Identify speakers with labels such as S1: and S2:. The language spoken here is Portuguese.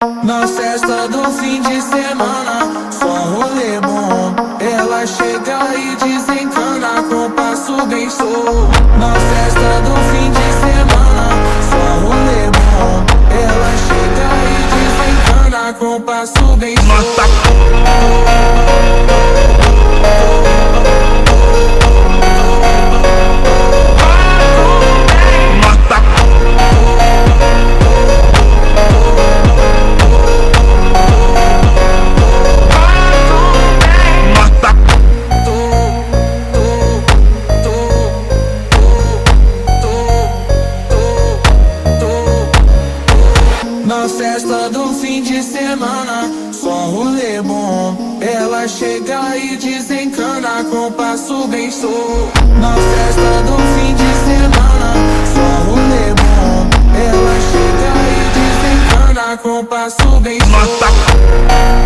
S1: Na festa do fim de semana, só rolê bom. Ela chega e desencana com passo bem show. Na festa do fim de semana, só rolê bom. Ela chega e desencana com passo bem show. Na festa do fim de semana, só rolê bom. Ela chega e desencana com passo bem show. Na festa do fim de semana, só rolê bom. Ela chega e desencana com passo bem show.